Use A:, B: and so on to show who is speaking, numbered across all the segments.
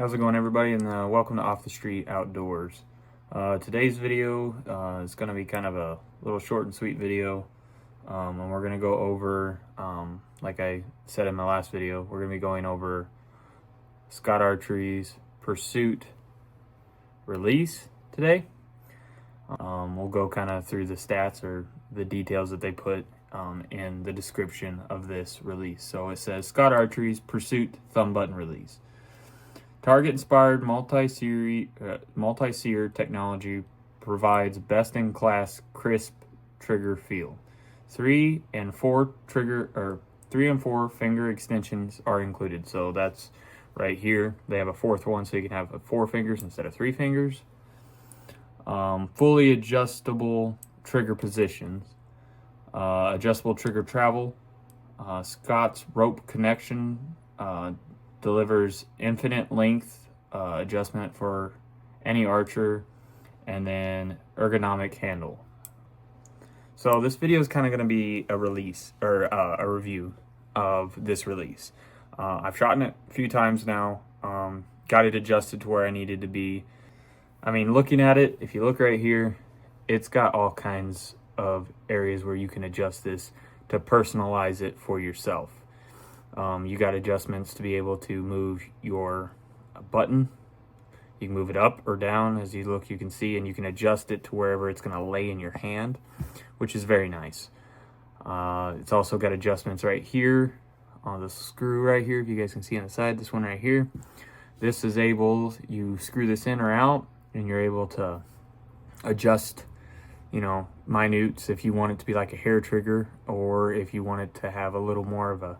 A: How's it going, everybody, and welcome to Off the Street Outdoors. Today's video is going to be kind of a little short and sweet video, and we're going to go over, like I said in my last video, we're going to be going over Scott Archery's Pursuit Release today. We'll go kind of through the stats or the details that they put in the description of this release. So it says Scott Archery's Pursuit Thumb Button Release. Target-inspired multi-sear technology provides best-in-class crisp trigger feel. 3 and 4 finger extensions are included. So that's right here. They have a fourth one, so you can have 4 fingers instead of 3 fingers. Fully adjustable trigger positions. Adjustable trigger travel. Scott's rope connection delivers infinite length adjustment for any archer, and then ergonomic handle. So this video is kind of going to be a release or a review of this release. I've shot it a few times now, got it adjusted to where I needed to be. I mean, looking at it, if you look right here, it's got all kinds of areas where you can adjust this to personalize it for yourself. You got adjustments to be able to move your button. You can move it up or down. As you look, you can see, and you can adjust it to wherever it's going to lay in your hand, which is very nice. It's also got adjustments right here on the screw right here. If you guys can see on the side, this one right here. This is able, you screw this in or out, and you're able to adjust, minutes if you want it to be like a hair trigger, or if you want it to have a little more of a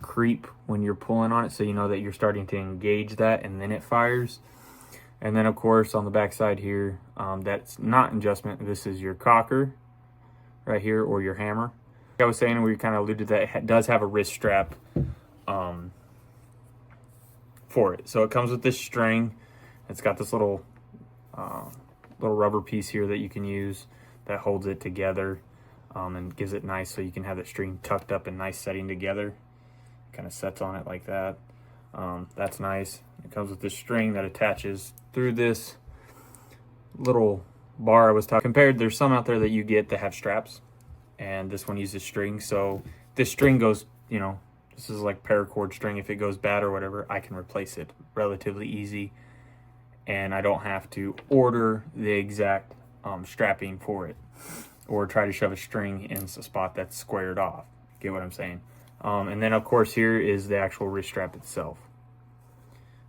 A: creep when you're pulling on it, so you know that you're starting to engage that and then it fires. And then of course on the back side here, that's not adjustment, this is your cocker right here, or your hammer. Like I was saying, we kind of alluded that it does have a wrist strap for it. So it comes with this string. It's got this little rubber piece here that you can use that holds it together and gives it nice, so you can have that string tucked up and nice setting together. Kind of sets on it like that. That's nice. It comes with this string that attaches through this little bar I was talking. Compared, there's some out there that you get that have straps, and this one uses string. So this string goes, this is like paracord string. If it goes bad or whatever, I can replace it relatively easy, and I don't have to order the exact strapping for it, or try to shove a string in a spot that's squared off. Get what I'm saying? And then of course here is the actual wrist strap itself.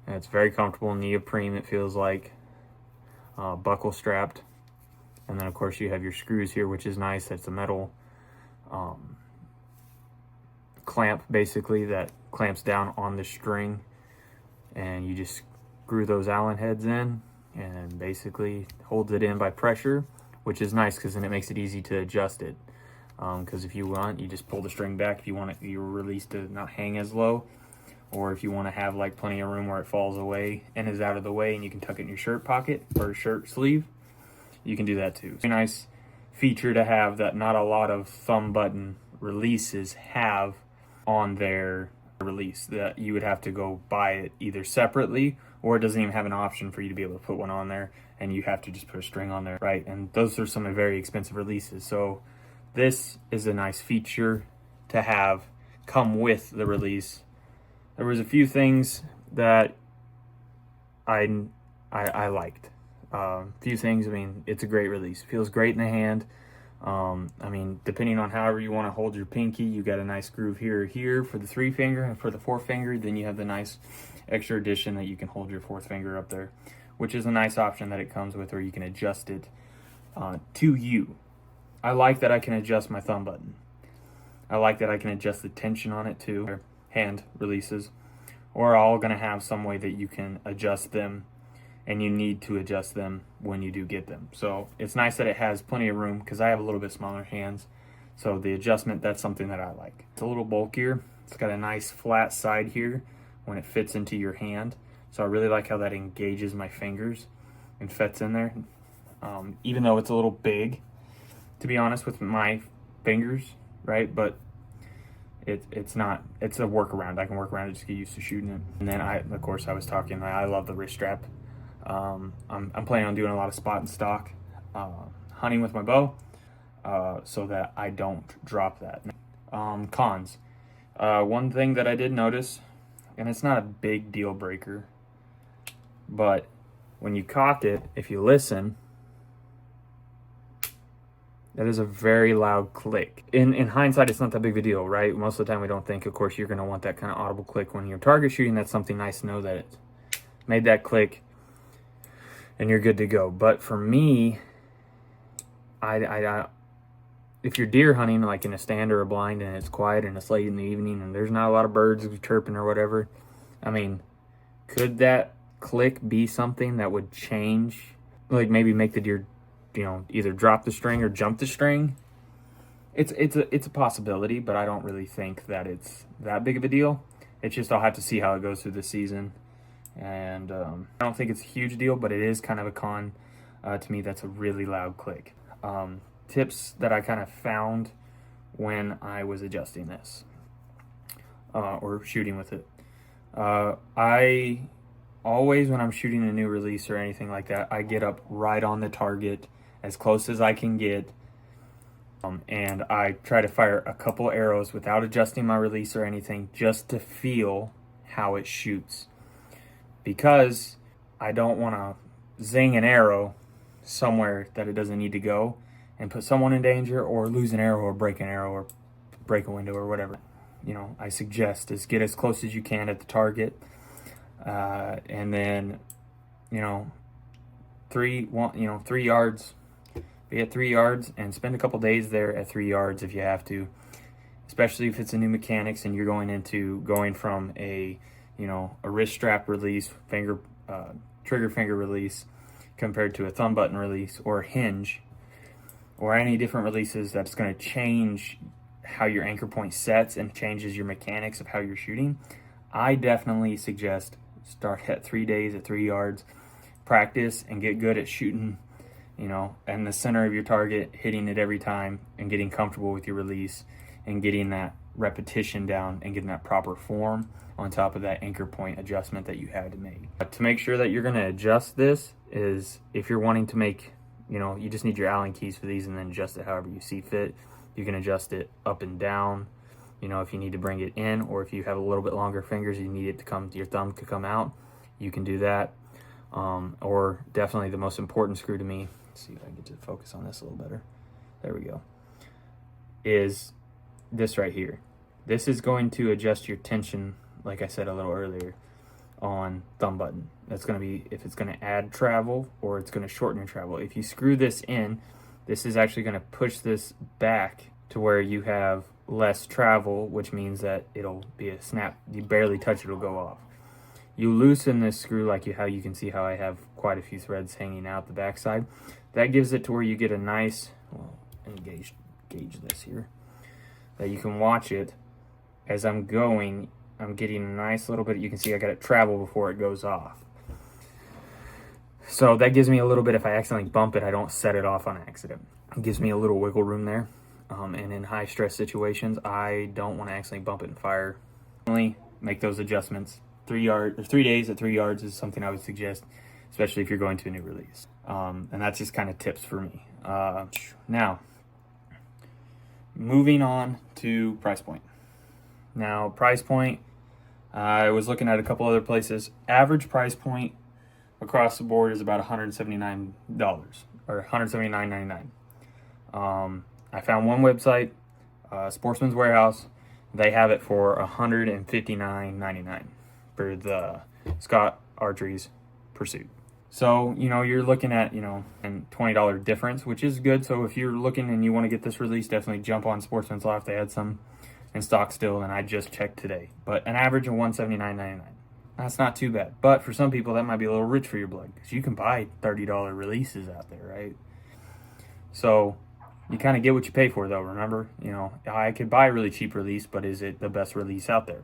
A: And it's very comfortable, neoprene it feels like, buckle strapped. And then of course you have your screws here, which is nice. That's a metal clamp basically that clamps down on the string, and you just screw those Allen heads in and basically holds it in by pressure, which is nice because then it makes it easy to adjust it. Because if you want, you just pull the string back if you want your release to not hang as low, or if you want to have like plenty of room where it falls away and is out of the way and you can tuck it in your shirt pocket or shirt sleeve, you can do that too. It's a nice feature to have that not a lot of thumb button releases have on their release, that you would have to go buy it either separately, or it doesn't even have an option for you to be able to put one on there, and you have to just put a string on there, right? And those are some very expensive releases. So this is a nice feature to have come with the release. There was a few things that I liked. Few things. I mean, it's a great release. It feels great in the hand. I mean, depending on however you want to hold your pinky, you got a nice groove here for the 3 finger, and for the 4 finger, then you have the nice extra addition that you can hold your 4th finger up there, which is a nice option that it comes with, where you can adjust it to you. I like that I can adjust my thumb button. I like that I can adjust the tension on it too. Hand releases are all going to have some way that you can adjust them, and you need to adjust them when you do get them. So it's nice that it has plenty of room, because I have a little bit smaller hands. So the adjustment, that's something that I like. It's a little bulkier. It's got a nice flat side here when it fits into your hand. So I really like how that engages my fingers and fits in there. Even though it's a little big, to be honest, with my fingers, right? But it's not, it's a workaround. I can work around it, just get used to shooting it. And then of course I was talking, I love the wrist strap. I'm planning on doing a lot of spot and stock hunting with my bow, so that I don't drop that. Cons. One thing that I did notice, and it's not a big deal breaker, but when you cock it, if you listen, that is a very loud click. In hindsight, it's not that big of a deal, right? Most of the time we don't think, of course, you're gonna want that kind of audible click when you're target shooting. That's something nice to know that it made that click and you're good to go. But for me, I if you're deer hunting, like in a stand or a blind, and it's quiet and it's late in the evening and there's not a lot of birds chirping or whatever, I mean, could that click be something that would change, like maybe make the deer, you know, either drop the string or jump the string? It's a possibility, but I don't really think that it's that big of a deal. It's just I'll have to see how it goes through the season, and I don't think it's a huge deal, but it is kind of a con to me. That's a really loud click. Tips that I kind of found when I was adjusting this or shooting with it. I always, when I'm shooting a new release or anything like that, I get up right on the target as close as I can get, and I try to fire a couple arrows without adjusting my release or anything, just to feel how it shoots, because I don't want to zing an arrow somewhere that it doesn't need to go and put someone in danger, or lose an arrow, or break an arrow, or break a window, or whatever. You know, I suggest is get as close as you can at the target, and then, you know, 3 yards. Be at 3 yards and spend a couple days there at 3 yards if you have to, especially if it's a new mechanics and you're going from a, you know, a wrist strap release, trigger finger release, compared to a thumb button release or hinge, or any different releases that's going to change how your anchor point sets and changes your mechanics of how you're shooting. I definitely suggest start at 3 days at 3 yards, practice and get good at shooting, you know, in the center of your target, hitting it every time and getting comfortable with your release and getting that repetition down and getting that proper form on top of that anchor point adjustment that you had to make. To make sure that you're going to adjust this is, if you're wanting to make, you know, you just need your Allen keys for these and then adjust it however you see fit. You can adjust it up and down, you know, if you need to bring it in, or if you have a little bit longer fingers, you need it to come, your thumb to come out, you can do that. Or definitely the most important screw to me, let's see if I can get to focus on this a little better. There we go. Is this right here. This is going to adjust your tension, like I said a little earlier, on thumb button. That's going to be if it's going to add travel or it's going to shorten your travel. If you screw this in, this is actually going to push this back to where you have less travel, which means that it'll be a snap. You barely touch it, it'll go off. You loosen this screw like how you can see how I have quite a few threads hanging out the backside. That gives it to where you get a nice, well, let me gauge this here, that you can watch it as I'm going. I'm getting a nice little bit, you can see I got it travel before it goes off. So that gives me a little bit, if I accidentally bump it, I don't set it off on accident. It gives me a little wiggle room there. And in high stress situations, I don't want to accidentally bump it and fire. Only make those adjustments. 3 days at 3 yards is something I would suggest, especially if you're going to a new release. And that's just kind of tips for me. Now, moving on to price point. Now, price point, I was looking at a couple other places. Average price point across the board is about $179 or $179.99. I found one website, Sportsman's Warehouse. They have it for $159.99 for the Scott Archery's Pursuit. So, you know, you're looking at, you know, a $20 difference, which is good. So if you're looking and you want to get this release, definitely jump on Sportsman's Loft. They had some in stock still, and I just checked today. But an average of $179.99. That's not too bad. But for some people, that might be a little rich for your blood, because you can buy $30 releases out there, right? So you kind of get what you pay for, though. Remember, you know, I could buy a really cheap release, but is it the best release out there?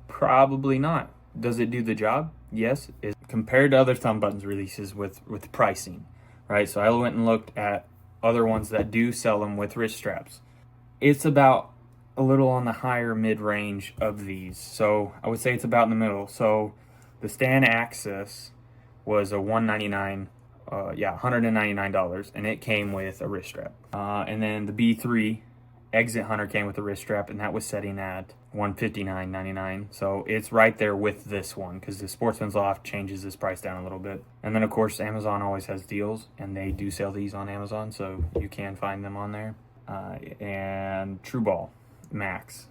A: Probably not. Does it do the job? Yes. Compared to other thumb buttons releases with pricing, right? So I went and looked at other ones that do sell them with wrist straps. It's about a little on the higher mid-range of these. So I would say it's about in the middle. So the stand access was a $199, and it came with a wrist strap. And then the B3 Exit Hunter came with a wrist strap, and that was setting at $159.99. So it's right there with this one, because the Sportsman's Loft changes this price down a little bit. And then of course Amazon always has deals, and they do sell these on Amazon, so you can find them on there. And True Ball Max,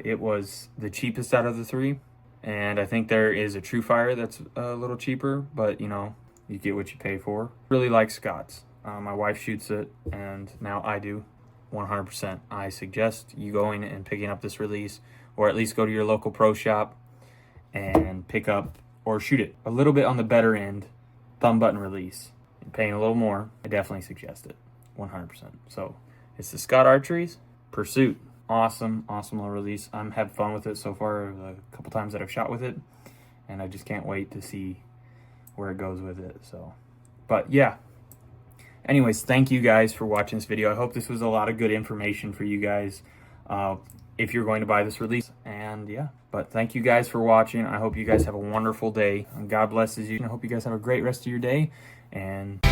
A: it was the cheapest out of the three, and I think there is a True Fire that's a little cheaper, but you know, you get what you pay for. Really like Scott's. My wife shoots it, and now I do. 100%. I suggest you going and picking up this release, or at least go to your local pro shop and pick up or shoot it. A little bit on the better end, thumb button release. You're paying a little more. I definitely suggest it. 100%. So it's the Scott Archery's Pursuit. Awesome little release. I'm had fun with it so far, the couple times that I've shot with it, and I just can't wait to see where it goes with it. So, but yeah. Anyways, thank you guys for watching this video. I hope this was a lot of good information for you guys if you're going to buy this release. And yeah, but thank you guys for watching. I hope you guys have a wonderful day. And God blesses you. I hope you guys have a great rest of your day. And